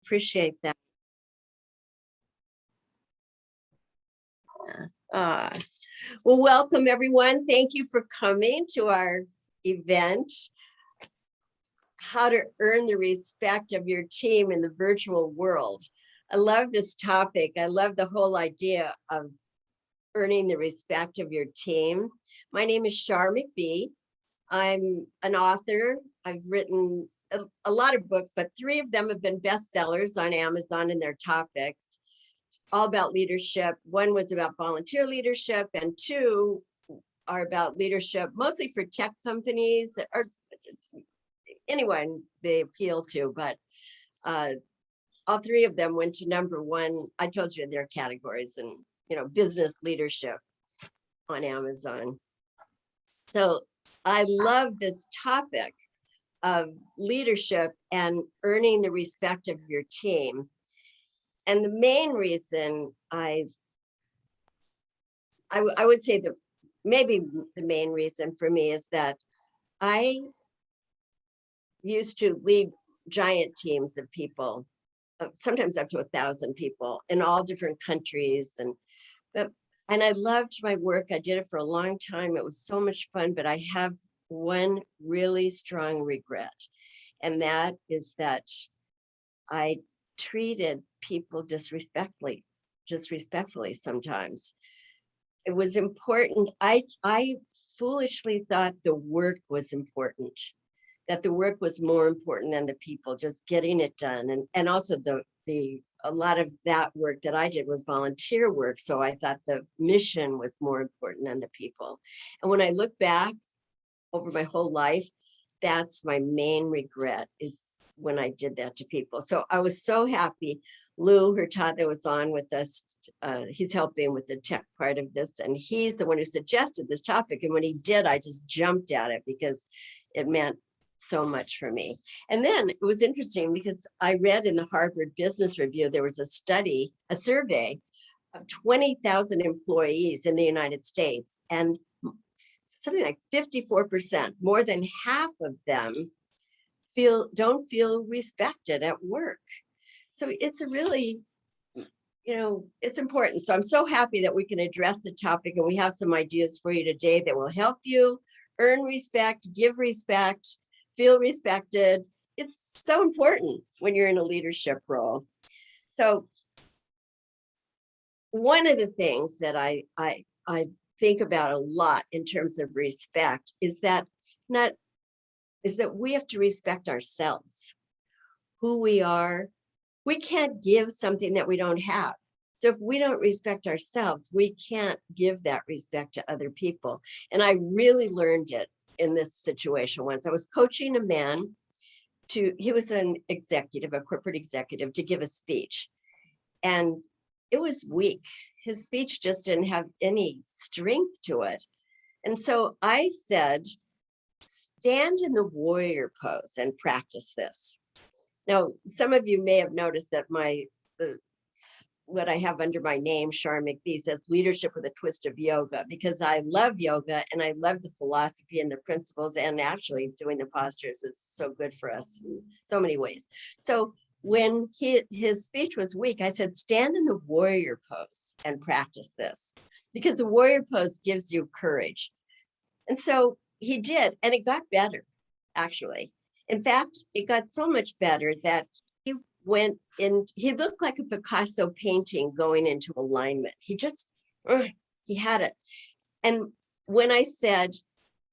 appreciate that. Well, welcome everyone. Thank you for coming to our event, How to Earn the Respect of Your Team in the Virtual World. I love this topic. I love the whole idea of earning the respect of your team. My name is Shar McBee. I'm an author. I've written a lot of books, but 3 of them have been bestsellers on Amazon in their topics, all about leadership. 1 was about volunteer leadership, and 2 are about leadership, mostly for tech companies or anyone they appeal to, but all 3 of them went to #1. I told you their categories, and business leadership on Amazon. So I love this topic of leadership and earning the respect of your team. And the main reason I would say maybe the main reason for me is that I used to lead giant teams of people, sometimes up to 1,000 people in all different countries. And I loved my work. I did it for a long time. It was so much fun, but I have one really strong regret. And that is that I treated people disrespectfully sometimes. It was important. I foolishly thought the work was important, that the work was more important than the people, just getting it done. And also a lot of that work that I did was volunteer work. So I thought the mission was more important than the people. And when I look back over my whole life, that's my main regret, is when I did that to people. So I was so happy. Lou Hurtado was on with us. He's helping with the tech part of this, and he's the one who suggested this topic. And when he did, I just jumped at it because it meant so much for me. And then it was interesting because I read in the Harvard Business Review, there was a survey of 20,000 employees in the United States, and something like 54%, more than half of them don't feel respected at work. So it's a really, it's important. So I'm so happy that we can address the topic, and we have some ideas for you today that will help you earn respect, give respect, feel respected. It's so important when you're in a leadership role. So one of the things that I think about a lot in terms of respect is that we have to respect ourselves, who we are. We can't give something that we don't have. So if we don't respect ourselves, we can't give that respect to other people. And I really learned it in this situation once. I was coaching a man he was an executive, a corporate executive, to give a speech. And it was weak. His speech just didn't have any strength to it. And so I said, stand in the warrior pose and practice this. Now, some of you may have noticed that what I have under my name, Shar McBee, says leadership with a twist of yoga, because I love yoga and I love the philosophy and the principles, and actually doing the postures is so good for us in so many ways. So when his speech was weak, I said, stand in the warrior pose and practice this, because the warrior pose gives you courage. And so he did, and it got better, actually. In fact, it got so much better that he looked like a Picasso painting going into alignment. He had it. And when I said,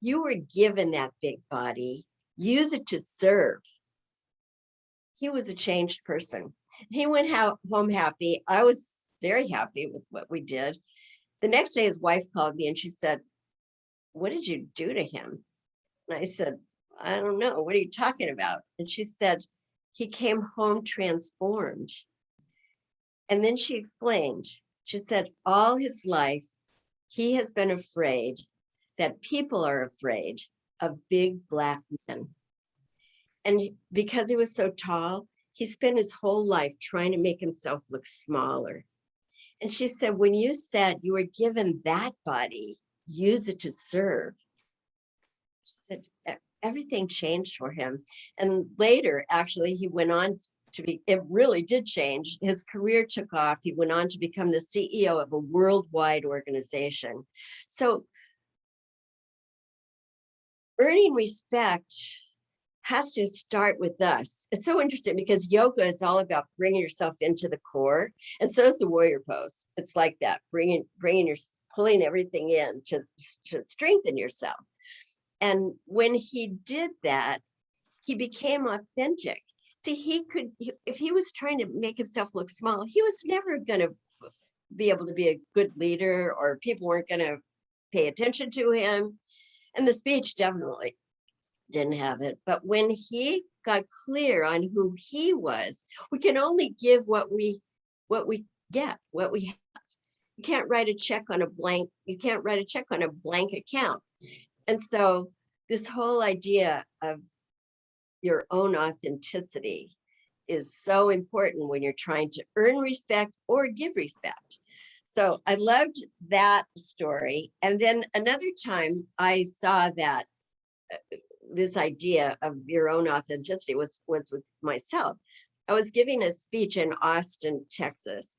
you were given that big body, use it to serve, he was a changed person. He went home happy. I was very happy with what we did. The next day, his wife called me and she said, what did you do to him? And I said, I don't know. What are you talking about? And she said, he came home transformed. And then she explained, she said, all his life, he has been afraid that people are afraid of big Black men. And because he was so tall, he spent his whole life trying to make himself look smaller. And she said, when you said you were given that body, use it to serve, she said, everything changed for him. And later, actually, he went on it really did change. His career took off. He went on to become the CEO of a worldwide organization. So earning respect has to start with us. It's so interesting because yoga is all about bringing yourself into the core, and so is the warrior pose. It's like that, pulling everything in to strengthen yourself. And when he did that, he became authentic. See, if he was trying to make himself look small, he was never going to be able to be a good leader, or people weren't going to pay attention to him. And the speech definitely didn't have it. But when he got clear on who he was, we can only give what we get, what we have. You can't write a check on a blank account. And so this whole idea of your own authenticity is so important when you're trying to earn respect or give respect. So I loved that story. And then another time I saw that this idea of your own authenticity was with myself. I was giving a speech in Austin, Texas,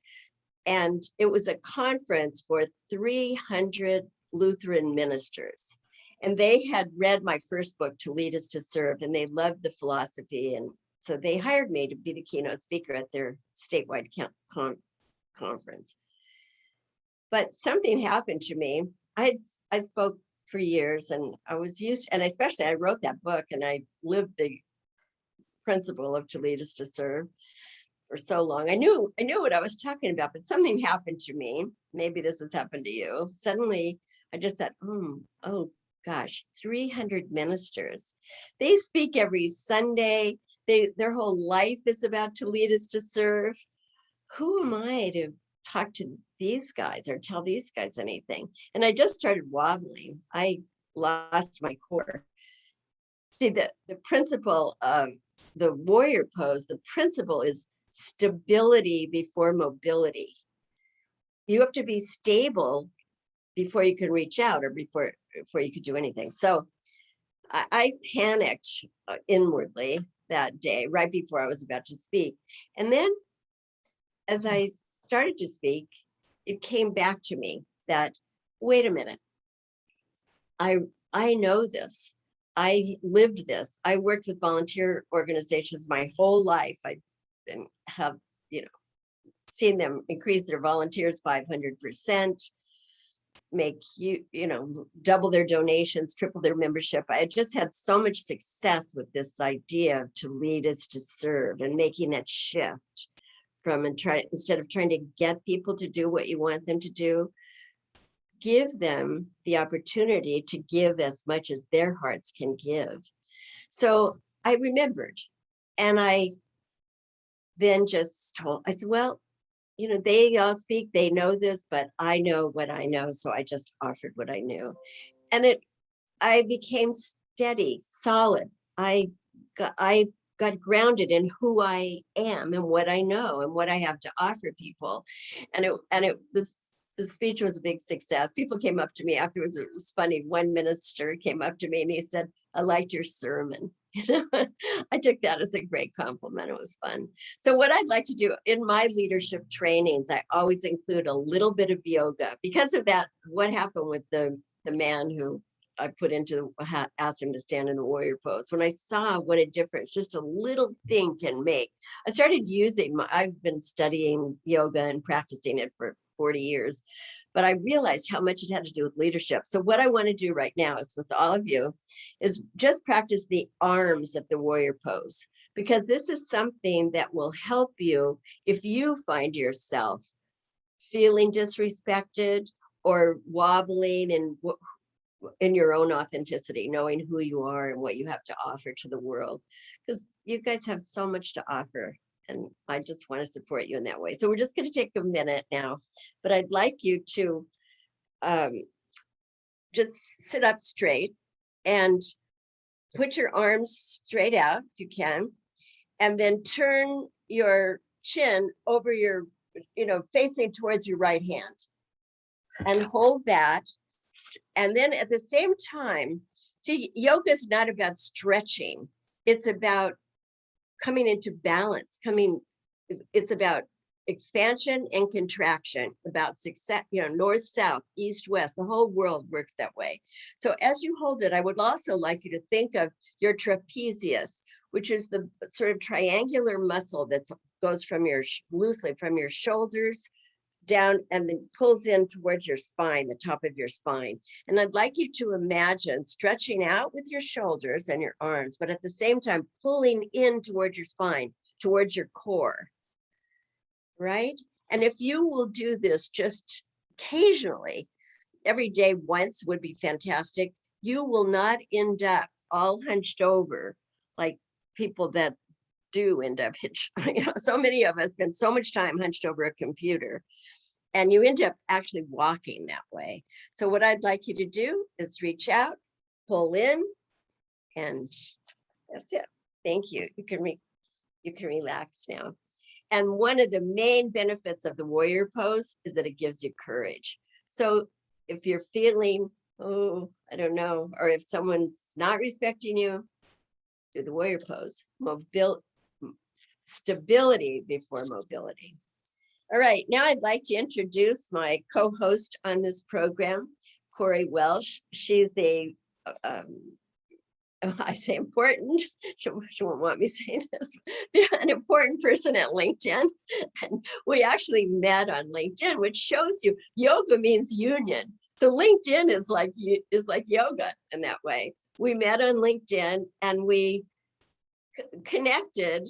and it was a conference for 300 Lutheran ministers. And they had read my first book, To Lead Is to Serve, and they loved the philosophy. And so they hired me to be the keynote speaker at their statewide conference. But something happened to me. I spoke for years, and I was especially I wrote that book, and I lived the principle of To Lead Is to Serve for so long. I knew what I was talking about, but something happened to me. Maybe this has happened to you. Suddenly, I just thought, oh gosh, 300 ministers. They speak every Sunday. Their whole life is about to lead us to serve. Who am I to talk to these guys or tell these guys anything? And I just started wobbling. I lost my core. See, the principle of the warrior pose, the principle is stability before mobility. You have to be stable before you can reach out, or before you could do anything. So I panicked inwardly that day, right before I was about to speak. And then as I started to speak, it came back to me that, wait a minute, I know this. I lived this. I worked with volunteer organizations my whole life. I have, seen them increase their volunteers 500%, make double their donations, triple their membership. I just had so much success with this idea of to lead is to serve, and making that shift from instead of trying to get people to do what you want them to do, give them the opportunity to give as much as their hearts can give. So I remembered, and I then just I said, well, they all speak, they know this, but I know what I know. So I just offered what I knew. And I became steady, solid. I got grounded in who I am and what I know and what I have to offer people. And the speech was a big success. People came up to me afterwards. It was funny. One minister came up to me and he said, "I liked your sermon." I took that as a great compliment. It was fun. So what I'd like to do in my leadership trainings, I always include a little bit of yoga. Because of that, what happened with the man who I asked him to stand in the warrior pose, when I saw what a difference just a little thing can make, I started I've been studying yoga and practicing it for 40 years, but I realized how much it had to do with leadership. So what I want to do right now is with all of you is just practice the arms of the warrior pose, because this is something that will help you if you find yourself feeling disrespected or wobbling in your own authenticity, knowing who you are and what you have to offer to the world, because you guys have so much to offer. And I just want to support you in that way. So we're just going to take a minute now, but I'd like you to just sit up straight and put your arms straight out if you can, and then turn your chin over facing towards your right hand, and hold that. And then at the same time, see, yoga is not about stretching. It's about coming into balance, it's about expansion and contraction, about success, north, south, east, west, the whole world works that way. So as you hold it, I would also like you to think of your trapezius, which is the sort of triangular muscle that goes loosely from your shoulders down and then pulls in towards your spine, the top of your spine. And I'd like you to imagine stretching out with your shoulders and your arms, but at the same time, pulling in towards your spine, towards your core. Right? And if you will do this just occasionally, every day once would be fantastic, you will not end up all hunched over like people that do end up, so many of us spend so much time hunched over a computer, and you end up actually walking that way. So what I'd like you to do is reach out, pull in, and that's it. Thank you. You can relax now. And one of the main benefits of the warrior pose is that it gives you courage. So if you're feeling, oh, I don't know, or if someone's not respecting you, do the warrior pose. Stability before mobility. All right, now I'd like to introduce my co-host on this program, Corey Welsh. She's I say important, she won't want me saying this, an important person at LinkedIn. And we actually met on LinkedIn, which shows you yoga means union. So LinkedIn is like yoga in that way. We met on LinkedIn and we connected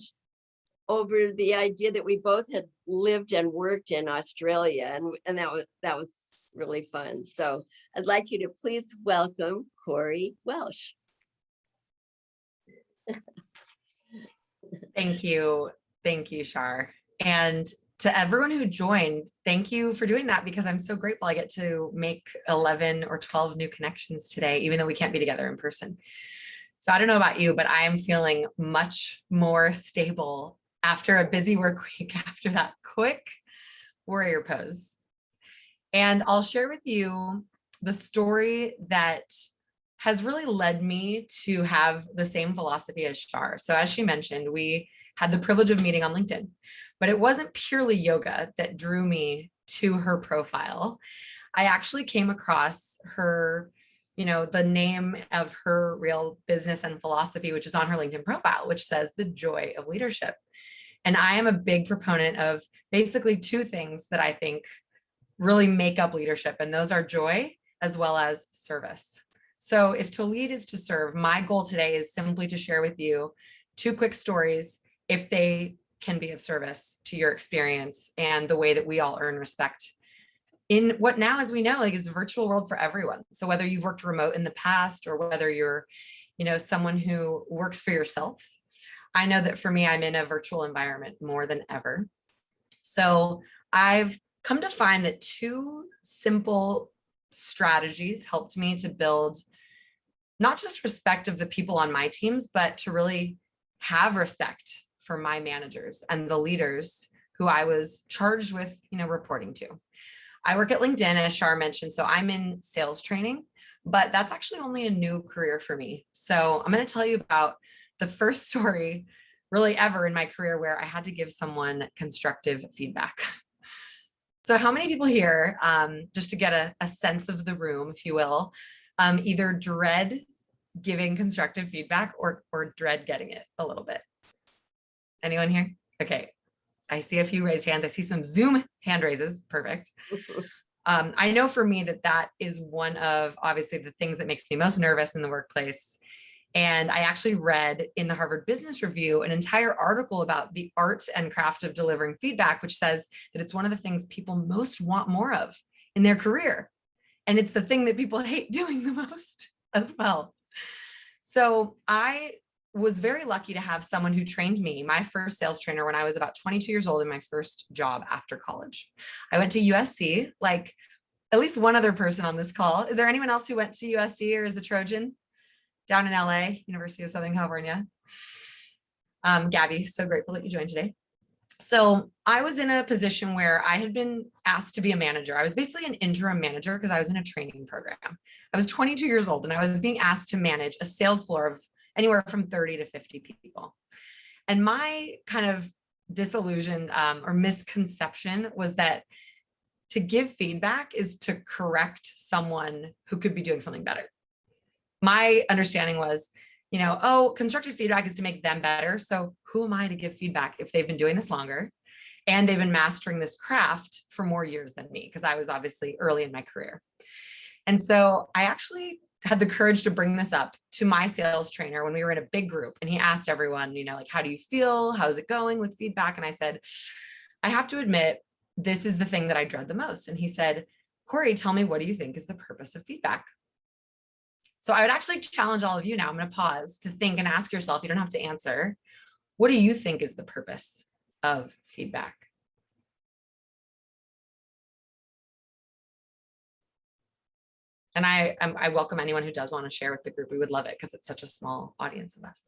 over the idea that we both had lived and worked in Australia. And that was really fun. So I'd like you to please welcome Corey Welsh. Thank you, Shar. And to everyone who joined, thank you for doing that, because I'm so grateful I get to make 11 or 12 new connections today, even though we can't be together in person. So I don't know about you, but I am feeling much more stable after a busy work week, after that quick warrior pose. And I'll share with you the story that has really led me to have the same philosophy as Shar. So as she mentioned, we had the privilege of meeting on LinkedIn, but it wasn't purely yoga that drew me to her profile. I actually came across her, the name of her real business and philosophy, which is on her LinkedIn profile, which says the joy of leadership. And I am a big proponent of basically two things that I think really make up leadership, and those are joy as well as service. So if to lead is to serve, my goal today is simply to share with you two quick stories, if they can be of service to your experience and the way that we all earn respect in what now, as we know, is a virtual world for everyone. So whether you've worked remote in the past or whether you're, someone who works for yourself, I know that for me, I'm in a virtual environment more than ever. So I've come to find that two simple strategies helped me to build not just respect of the people on my teams, but to really have respect for my managers and the leaders who I was charged with, reporting to. I work at LinkedIn, as Shar mentioned, so I'm in sales training, but that's actually only a new career for me. So I'm going to tell you about the first story really ever in my career where I had to give someone constructive feedback. So how many people here, just to get a sense of the room, if you will, either dread giving constructive feedback or dread getting it a little bit? Anyone here? Okay. I see a few raised hands. I see some Zoom hand raises. Perfect. I know for me that is one of obviously the things that makes me most nervous in the workplace. And I actually read in the Harvard Business Review an entire article about the art and craft of delivering feedback, which says that it's one of the things people most want more of in their career. And it's the thing that people hate doing the most as well. So I was very lucky to have someone who trained me, my first sales trainer, when I was about 22 years old in my first job after college. I went to USC, like at least one other person on this call. Is there anyone else who went to USC or is a Trojan? Down in LA, University of Southern California. Gabby, so grateful that you joined today. So I was in a position where I had been asked to be a manager. I was basically an interim manager because I was in a training program. I was 22 years old and I was being asked to manage a sales floor of anywhere from 30 to 50 people. And my kind of disillusion or misconception was that to give feedback is to correct someone who could be doing something better. My understanding was, oh, constructive feedback is to make them better. So who am I to give feedback if they've been doing this longer and they've been mastering this craft for more years than me? Because I was obviously early in my career. And so I actually had the courage to bring this up to my sales trainer when we were in a big group, and he asked everyone, like, how do you feel? How's it going with feedback? And I said, I have to admit, this is the thing that I dread the most. And he said, Corey, tell me, what do you think is the purpose of feedback? So I would actually challenge all of you now. I'm going to pause to think and ask yourself, you don't have to answer. What do you think is the purpose of feedback? And I welcome anyone who does want to share with the group. We would love it because it's such a small audience of us.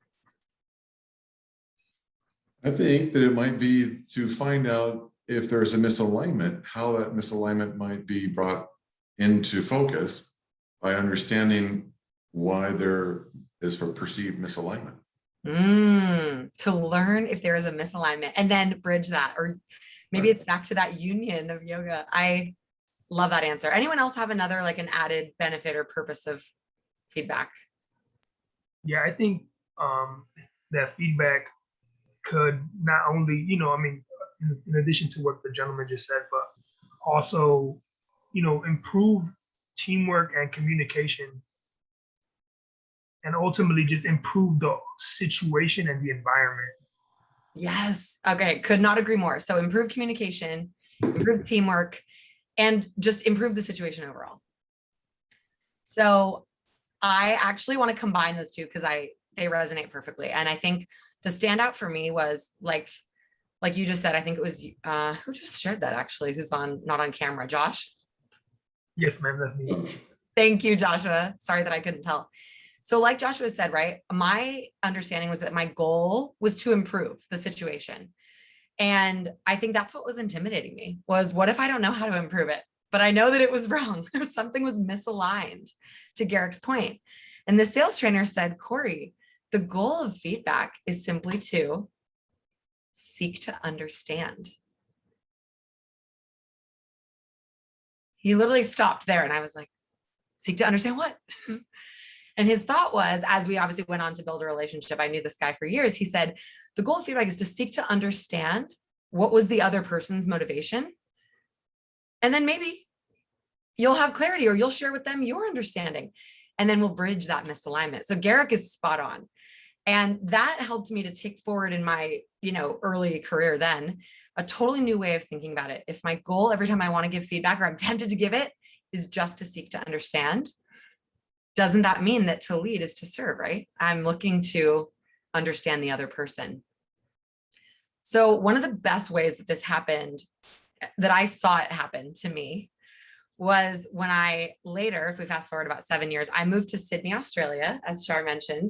I think that it might be to find out if there's a misalignment, how that misalignment might be brought into focus by understanding why there is a perceived misalignment. To learn if there is a misalignment and then bridge that, or maybe it's back to that union of yoga. I love that answer. Anyone else have another, like an added benefit or purpose of feedback? Yeah, I think that feedback could not only, in addition to what the gentleman just said, but also, improve teamwork and communication, and ultimately just improve the situation and the environment. Yes. Okay. Could not agree more. So improve communication, improve teamwork, and just improve the situation overall. So I actually want to combine those two because they resonate perfectly. And I think the standout for me was like you just said, I think it was who just shared that actually, who's not on camera, Josh? Yes, ma'am, that's me. Thank you, Joshua. Sorry that I couldn't tell. So like Joshua said, right, my understanding was that my goal was to improve the situation. And I think that's what was intimidating me, was what if I don't know how to improve it? But I know that it was wrong. Something was misaligned, to Garrick's point. And the sales trainer said, Corey, the goal of feedback is simply to seek to understand. He literally stopped there. And I was like, seek to understand what? And his thought was, as we obviously went on to build a relationship, I knew this guy for years. He said, the goal of feedback is to seek to understand what was the other person's motivation. And then maybe you'll have clarity, or you'll share with them your understanding. And then we'll bridge that misalignment. So Garrick is spot on. And that helped me to take forward in my, early career then, a totally new way of thinking about it. If my goal every time I want to give feedback, or I'm tempted to give it, is just to seek to understand, doesn't that mean that to lead is to serve, right? I'm looking to understand the other person. So one of the best ways that this happened, that I saw it happen to me, was when I later, if we fast forward about 7 years, I moved to Sydney, Australia, as Shar mentioned,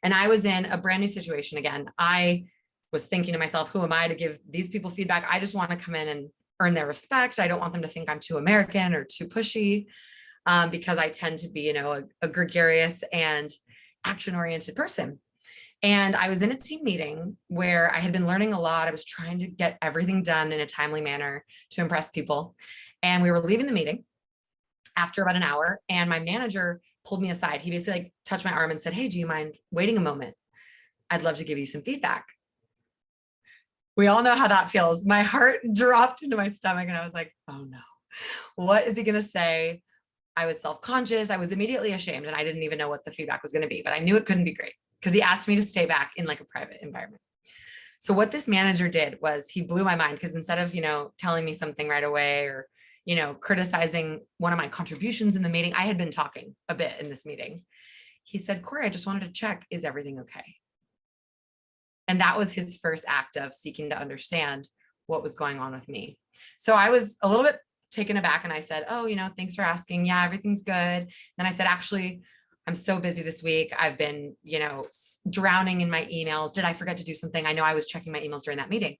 and I was in a brand new situation again. I was thinking to myself, who am I to give these people feedback? I just want to come in and earn their respect. I don't want them to think I'm too American or too pushy, because I tend to be, a gregarious and action-oriented person. And I was in a team meeting where I had been learning a lot. I was trying to get everything done in a timely manner to impress people. And we were leaving the meeting after about an hour, and my manager pulled me aside. He basically touched my arm and said, hey, do you mind waiting a moment? I'd love to give you some feedback. We all know how that feels. My heart dropped into my stomach and I was like, oh no, what is he going to say? I was self-conscious. I was immediately ashamed, and I didn't even know what the feedback was going to be, but I knew it couldn't be great because he asked me to stay back in like a private environment. So what this manager did was he blew my mind, because instead of, telling me something right away, or, criticizing one of my contributions in the meeting, I had been talking a bit in this meeting. He said, Corey, I just wanted to check, is everything okay? And that was his first act of seeking to understand what was going on with me. So I was a little bit taken aback, and I said, oh, thanks for asking. Yeah, everything's good. Then I said, actually, I'm so busy this week. I've been, drowning in my emails. Did I forget to do something? I know I was checking my emails during that meeting.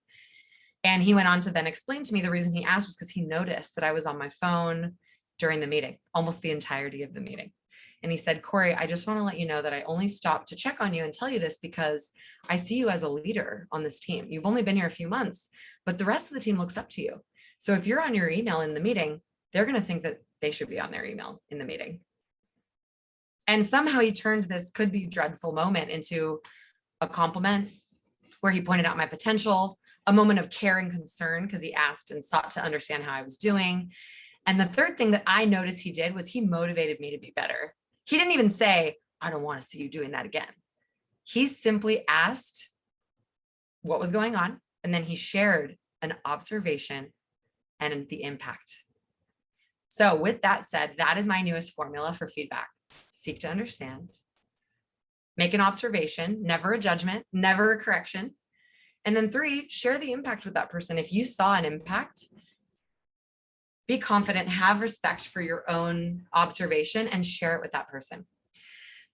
And he went on to then explain to me the reason he asked was because he noticed that I was on my phone during the meeting, almost the entirety of the meeting. And he said, Corey, I just want to let you know that I only stopped to check on you and tell you this because I see you as a leader on this team. You've only been here a few months, but the rest of the team looks up to you. So if you're on your email in the meeting, they're going to think that they should be on their email in the meeting. And somehow he turned this could be dreadful moment into a compliment where he pointed out my potential, a moment of care and concern because he asked and sought to understand how I was doing. And the third thing that I noticed he did was he motivated me to be better. He didn't even say, I don't want to see you doing that again. He simply asked what was going on, and then he shared an observation and the impact. So with that said, that is my newest formula for feedback. Seek to understand, make an observation, never a judgment, never a correction. And then 3, share the impact with that person. If you saw an impact, be confident, have respect for your own observation and share it with that person.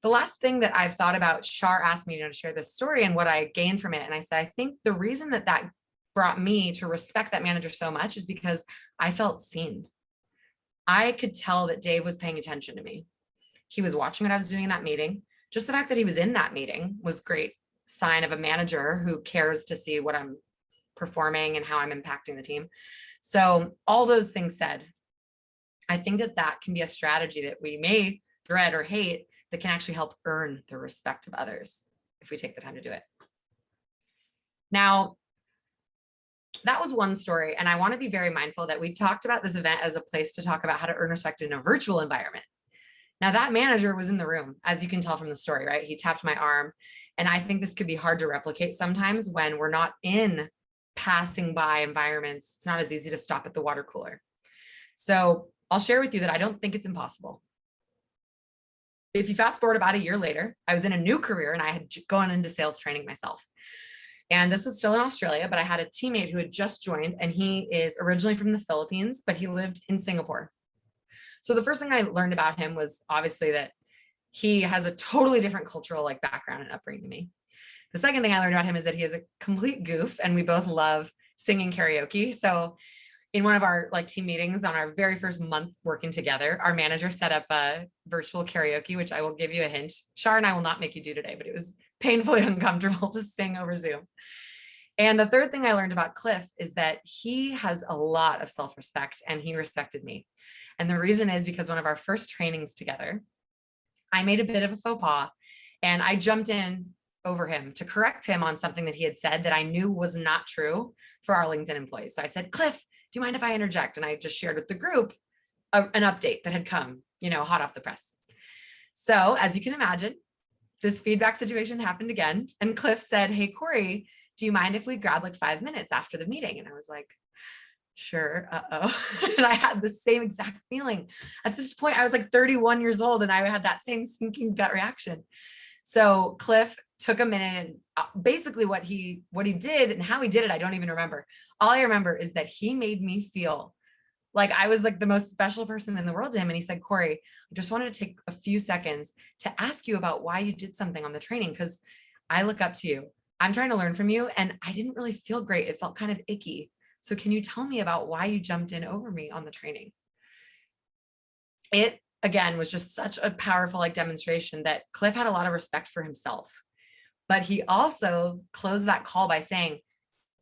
The last thing that I've thought about, Shar asked me to share this story and what I gained from it. And I said, I think the reason that that brought me to respect that manager so much is because I felt seen. I could tell that Dave was paying attention to me. He was watching what I was doing in that meeting. Just the fact that he was in that meeting was great sign of a manager who cares to see what I'm performing and how I'm impacting the team. So all those things said, I think that that can be a strategy that we may dread or hate that can actually help earn the respect of others if we take the time to do it. Now, that was one story. And I want to be very mindful that we talked about this event as a place to talk about how to earn respect in a virtual environment. Now that manager was in the room, as you can tell from the story, right? He tapped my arm. And I think this could be hard to replicate sometimes when we're not in passing by environments. It's not as easy to stop at the water cooler. So I'll share with you that I don't think it's impossible. If you fast forward about a year later, I was in a new career and I had gone into sales training myself. And this was still in Australia, but I had a teammate who had just joined, and he is originally from the Philippines, but he lived in Singapore. So the first thing I learned about him was obviously that he has a totally different cultural background and upbringing to me. The second thing I learned about him is that he is a complete goof, and we both love singing karaoke. So in one of our team meetings on our very first month working together, our manager set up a virtual karaoke, which I will give you a hint. Shar and I will not make you do today, but it was painfully uncomfortable to sing over Zoom. And the third thing I learned about Cliff is that he has a lot of self-respect, and he respected me. And the reason is because one of our first trainings together, I made a bit of a faux pas, and I jumped in over him to correct him on something that he had said that I knew was not true for our LinkedIn employees. So I said, Cliff, do you mind if I interject? And I just shared with the group an update that had come, hot off the press. So as you can imagine, this feedback situation happened again. And Cliff said, hey, Corey, do you mind if we grab 5 minutes after the meeting? And I was like, sure. And I had the same exact feeling. At this point, I was 31 years old, and I had that same sinking gut reaction. So Cliff took a minute, and basically what he did and how he did it, I don't even remember. All I remember is that he made me feel like I was the most special person in the world to him. And he said, Corey, I just wanted to take a few seconds to ask you about why you did something on the training, because I look up to you. I'm trying to learn from you, and I didn't really feel great. It felt kind of icky. So can you tell me about why you jumped in over me on the training? It, again, was just such a powerful demonstration that Cliff had a lot of respect for himself. But he also closed that call by saying,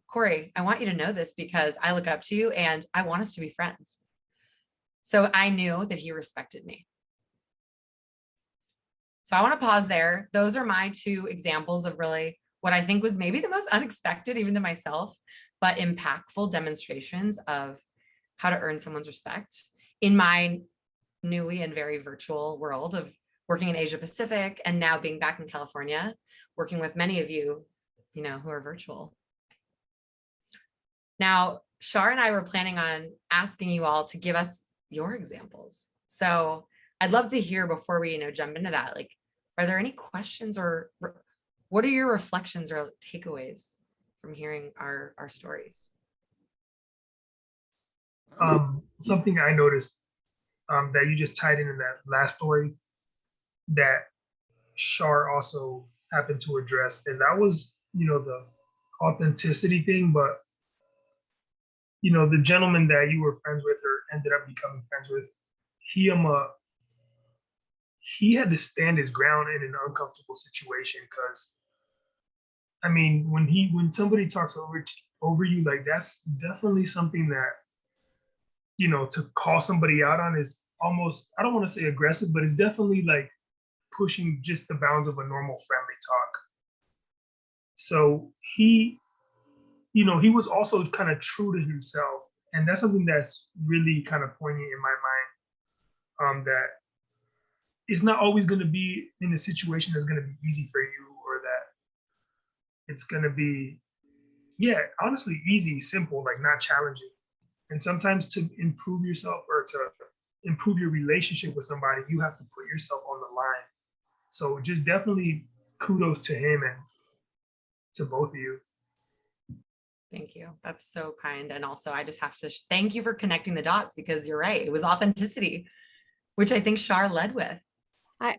Corey, I want you to know this because I look up to you and I want us to be friends. So I knew that he respected me. So I want to pause there. Those are my 2 examples of really what I think was maybe the most unexpected, even to myself, but impactful demonstrations of how to earn someone's respect in my newly and very virtual world of working in Asia Pacific, and now being back in California, working with many of you, who are virtual. Now, Shar and I were planning on asking you all to give us your examples. So I'd love to hear before we, jump into that, are there any questions, or what are your reflections or takeaways from hearing our stories? Something I noticed that you just tied in that last story that Shar also happened to address, and that was, the authenticity thing. But, the gentleman that you were friends with or ended up becoming friends with, he he had to stand his ground in an uncomfortable situation. Because I mean, when somebody talks over you, like, that's definitely something that, you know, to call somebody out on is almost, I don't want to say aggressive, but it's definitely like pushing just the bounds of a normal family talk. So he, you know, he was also kind of true to himself. And that's something that's really kind of poignant in my mind, that it's not always going to be in a situation that's going to be easy for you, or that it's going to be, yeah, honestly, easy, simple, like not challenging. And sometimes to improve yourself or to improve your relationship with somebody, you have to put yourself on the line. So just definitely kudos to him and to both of you. Thank you. That's so kind. And also, I just have to thank you for connecting the dots, because you're right. It was authenticity, which I think Shar led with.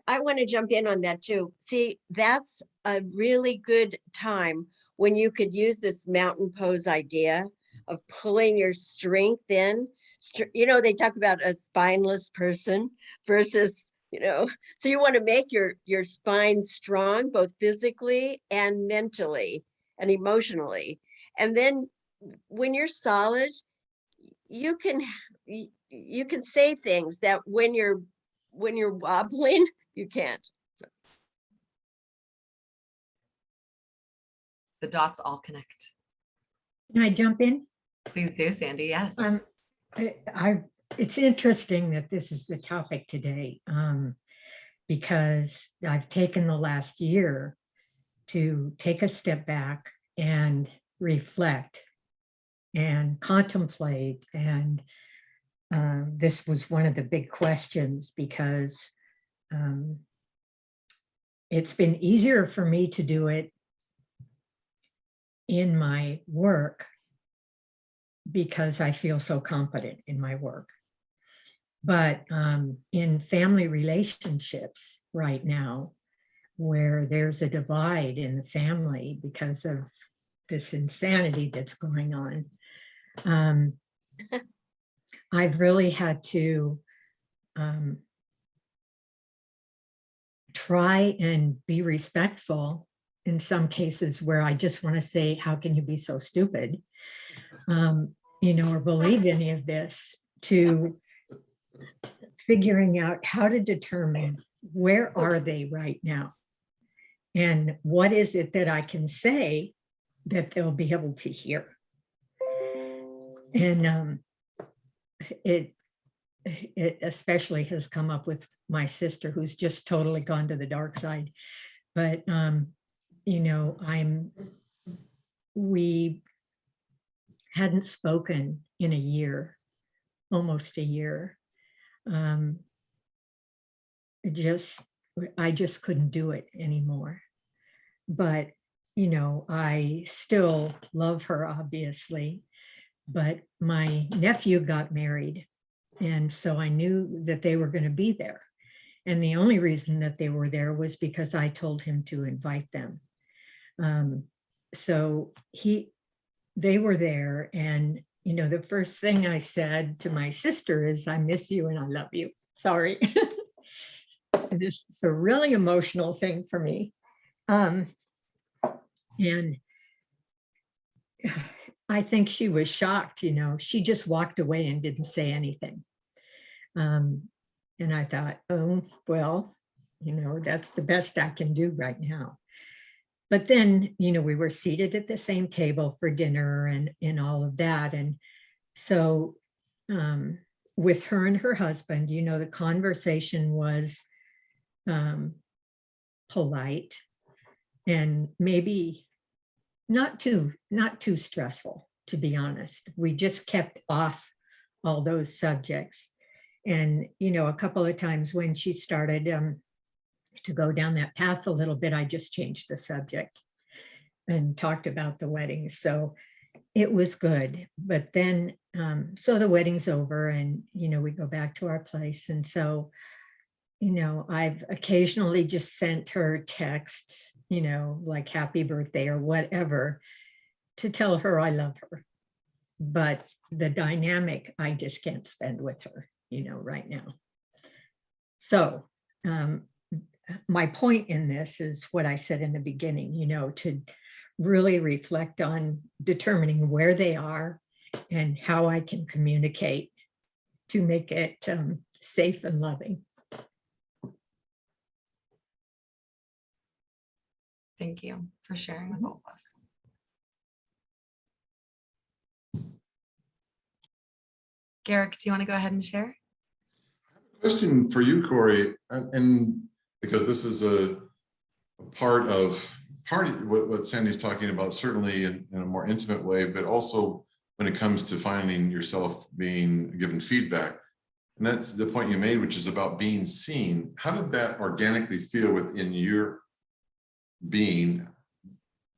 I want to jump in on that too. See, that's a really good time when you could use this mountain pose idea of pulling your strength in. You know, they talk about a spineless person versus, you know, so you want to make your spine strong, both physically and mentally and emotionally. And then when you're solid, you can you can say things that when you're wobbling, you can't. So, The dots all connect. Can I jump in? Please do, Sandy. Yes. It's interesting that this is the topic today, because I've taken the last year to take a step back and reflect and contemplate. And this was one of the big questions, because it's been easier for me to do it in my work because I feel so confident in my work. But in family relationships right now, where there's a divide in the family because of this insanity that's going on, I've really had to try and be respectful in some cases where I just want to say, how can you be so stupid, you know, or believe any of this, to figuring out how to determine where are they right now and what is it that I can say that they'll be able to hear. And it especially has come up with my sister, who's just totally gone to the dark side. But you know, we hadn't spoken in a year, almost a year. I just couldn't do it anymore. But, you know, I still love her, obviously, but my nephew got married. And so I knew that they were going to be there. And the only reason that they were there was because I told him to invite them. So they were there. And, you know, the first thing I said to my sister is, I miss you and I love you. Sorry. This is a really emotional thing for me. And I think she was shocked, you know, she just walked away and didn't say anything. And I thought, oh, well, you know, that's the best I can do right now. But then, you know, we were seated at the same table for dinner and all of that. And so with her and her husband, you know, the conversation was polite and maybe not too stressful, to be honest. We just kept off all those subjects. And, you know, a couple of times when she started to go down that path a little bit, I just changed the subject and talked about the wedding. So it was good. But then, so the wedding's over and, you know, we go back to our place. And so, you know, I've occasionally just sent her texts, you know, like happy birthday or whatever, to tell her I love her. But the dynamic, I just can't spend with her, you know, right now. So my point in this is what I said in the beginning, to really reflect on determining where they are and how I can communicate to make it safe and loving. Thank you for sharing with all of us. Garrick, do you want to go ahead and share? Question for you, Corey, and because this is a part of what Sandy's talking about, certainly in a more intimate way, but also when it comes to finding yourself being given feedback. And that's the point you made, which is about being seen. How did that organically feel within your being,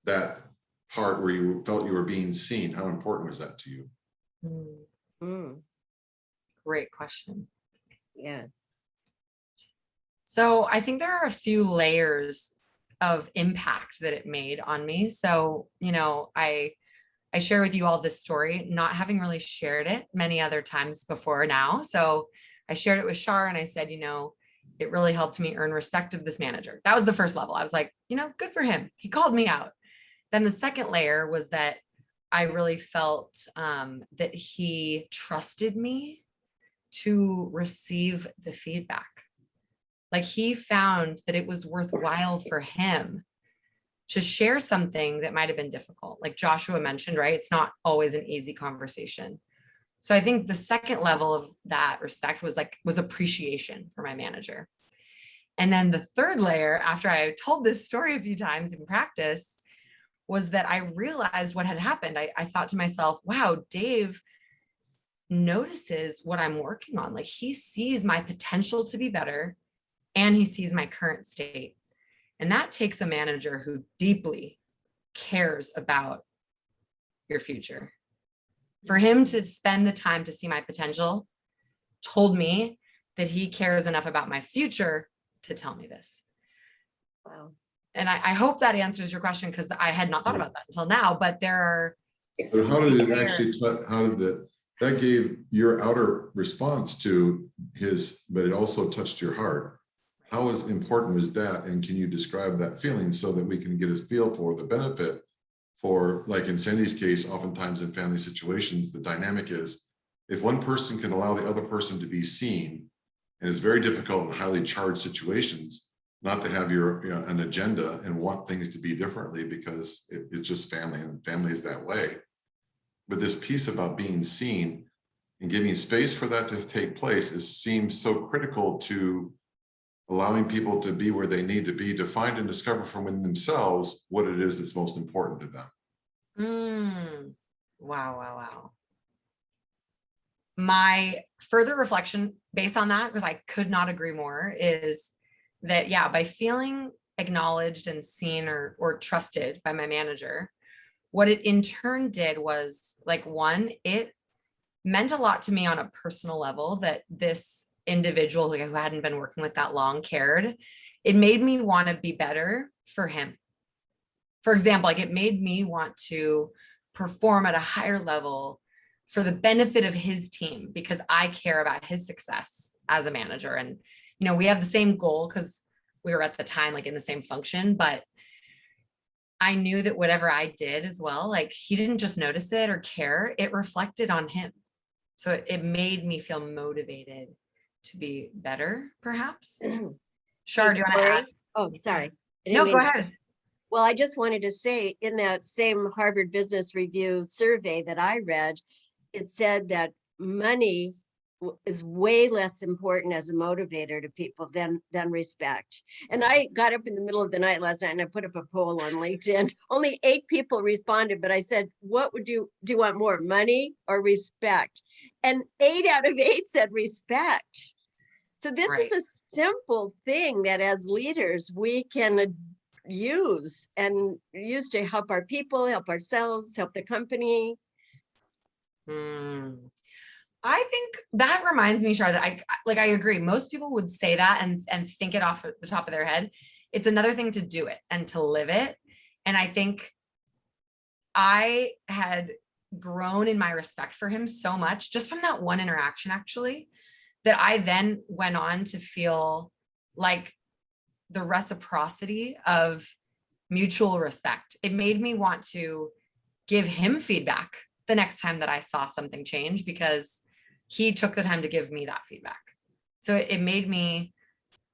that part where you felt you were being seen? How important was that to you? Mm, Great question. yeah. So I think there are a few layers of impact that it made on me. So, I share with you all this story, not having really shared it many other times before now. So I shared it with Shar and I said, it really helped me earn respect of this manager. That was the first level. I was like, good for him. He called me out. Then the second layer was that I really felt that he trusted me to receive the feedback. Like he found that it was worthwhile for him to share something that might have been difficult. Like Joshua mentioned, right? It's not always an easy conversation. So I think the second level of that respect was appreciation for my manager. And then the third layer, after I told this story a few times in practice, was that I realized what had happened. I thought to myself, wow, Dave notices what I'm working on. Like he sees my potential to be better and he sees my current state. And that takes a manager who deeply cares about your future. For him to spend the time to see my potential told me that he cares enough about my future to tell me this. Wow. And I hope that answers your question, because I had not thought about that until now, but there are. But how did it actually, that gave your outer response to his, but it also touched your heart. How important was that? And can you describe that feeling so that we can get a feel for the benefit for, like in Sandy's case, oftentimes in family situations, the dynamic is if one person can allow the other person to be seen, and it's very difficult in highly charged situations, not to have an agenda and want things to be differently because it's just family and family is that way. But this piece about being seen and giving space for that to take place seems so critical to allowing people to be where they need to be, to find and discover from within themselves what it is that's most important to them. Wow. My further reflection based on that, because I could not agree more, is that, by feeling acknowledged and seen or trusted by my manager, what it in turn did was, like, one, it meant a lot to me on a personal level that this individual who hadn't been working with that long cared. It made me want to be better for him. For example, like it made me want to perform at a higher level for the benefit of his team because I care about his success as a manager. And, we have the same goal because we were at the time like in the same function, but I knew that whatever I did as well, like he didn't just notice it or care, it reflected on him. So it made me feel motivated to be better, perhaps. Shar, do you want to add? Oh, sorry. No, go ahead. Well, I just wanted to say in that same Harvard Business Review survey that I read, it said that money is way less important as a motivator to people than respect. And I got up in the middle of the night last night and I put up a poll on LinkedIn. Only 8 people responded, but I said, what would do you want more, money or respect? And 8 out of 8 said respect. So this is a simple thing that as leaders we can use to help our people, help ourselves, help the company. I think that reminds me, Shar, that I agree. Most people would say that and think it off the top of their head. It's another thing to do it and to live it. And I think I had grown in my respect for him so much just from that one interaction, actually, that I then went on to feel like the reciprocity of mutual respect. It made me want to give him feedback the next time that I saw something change, because he took the time to give me that feedback. So it made me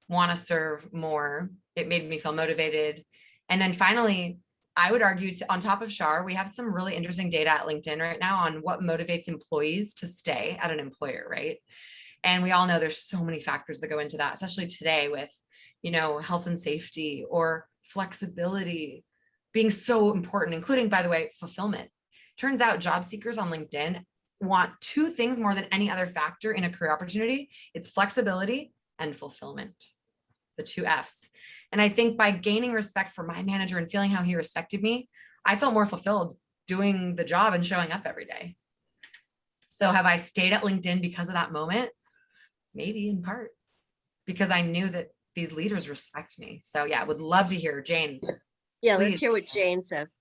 want to serve more. It made me feel motivated. And then finally, I would argue, on top of Shar, we have some really interesting data at LinkedIn right now on what motivates employees to stay at an employer, right? And we all know there's so many factors that go into that, especially today with, health and safety or flexibility being so important, including, by the way, fulfillment. Turns out job seekers on LinkedIn want two things more than any other factor in a career opportunity. It's flexibility and fulfillment, the two F's. And I think by gaining respect for my manager and feeling how he respected me, I felt more fulfilled doing the job and showing up every day. So have I stayed at LinkedIn because of that moment? Maybe in part because I knew that these leaders respect me. So yeah, I would love to hear Jane. Yeah, Please. let's hear what Jane says.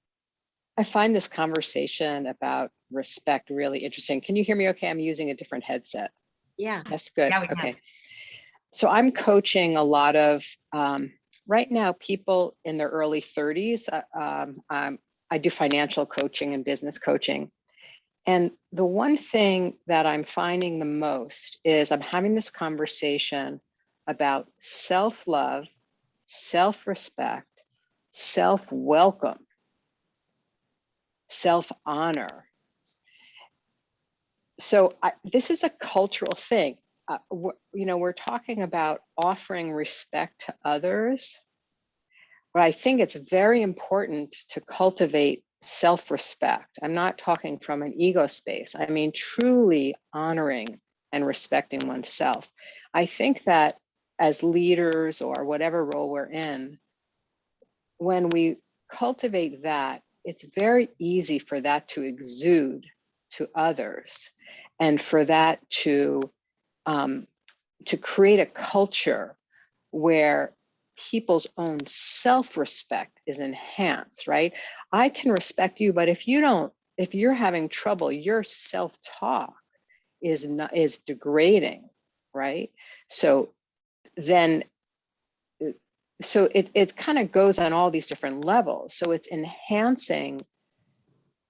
I find this conversation about respect really interesting. Can you hear me okay? I'm using a different headset. Yeah. That's good. Yeah, we can. Okay. So I'm coaching a lot of, right now, people in their early 30s. I do financial coaching and business coaching. And the one thing that I'm finding the most is I'm having this conversation about self-love, self-respect, self-welcome, self-honor. So this is a cultural thing. We're talking about offering respect to others, but I think it's very important to cultivate self-respect. I'm not talking from an ego space. I mean, truly honoring and respecting oneself. I think that as leaders or whatever role we're in, when we cultivate that, it's very easy for that to exude to others and for that to create a culture where people's own self-respect is enhanced, right? I can respect you, but if you're having trouble, your self-talk is degrading, right? So it kind of goes on all these different levels. So it's enhancing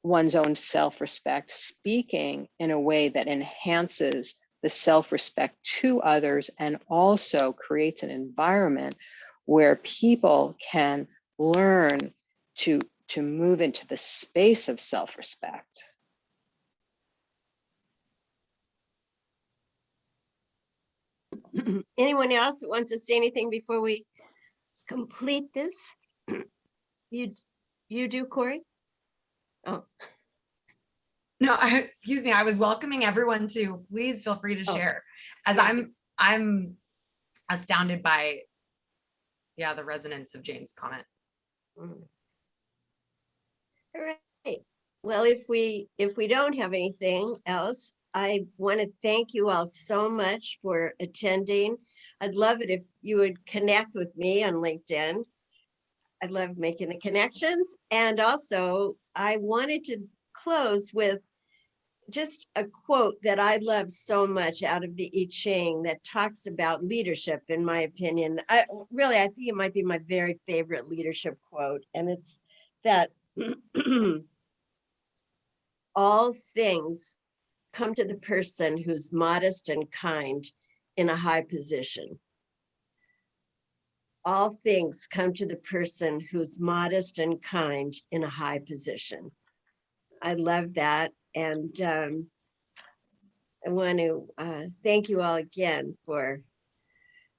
one's own self-respect, speaking in a way that enhances the self-respect to others and also creates an environment where people can learn to move into the space of self-respect. Anyone else that wants to say anything before we complete this? You do, Corey? Oh, No, excuse me. I was welcoming everyone to please feel free to Oh, share, as yeah. I'm astounded by, the resonance of Jane's comment. All right. Well, if we don't have anything else, I want to thank you all so much for attending. I'd love it if you would connect with me on LinkedIn. I love making the connections. And also, I wanted to close with just a quote that I love so much out of the I Ching that talks about leadership, in my opinion. I think it might be my very favorite leadership quote. And it's that all things come to the person who's modest and kind in a high position. All things come to the person who's modest and kind in a high position. I love that. And I want to thank you all again for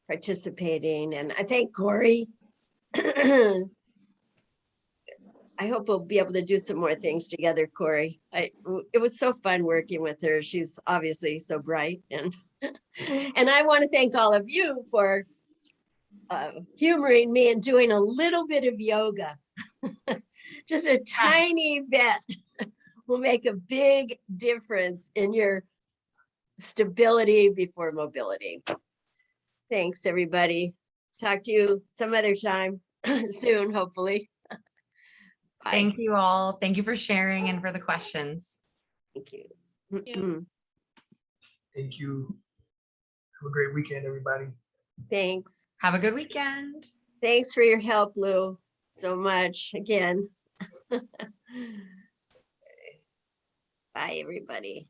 participating. And I thank Corey. I hope we'll be able to do some more things together, Corey. It was so fun working with her. She's obviously so bright. And I want to thank all of you for humoring me and doing a little bit of yoga. Just a tiny bit will make a big difference in your stability before mobility. Thanks, everybody. Talk to you some other time soon, hopefully. Bye. Thank you all. Thank you for sharing and for the questions. Thank you. Thank you. Have a great weekend, everybody. Thanks. Have a good weekend. Thanks for your help, Lou, so much again. Bye, everybody.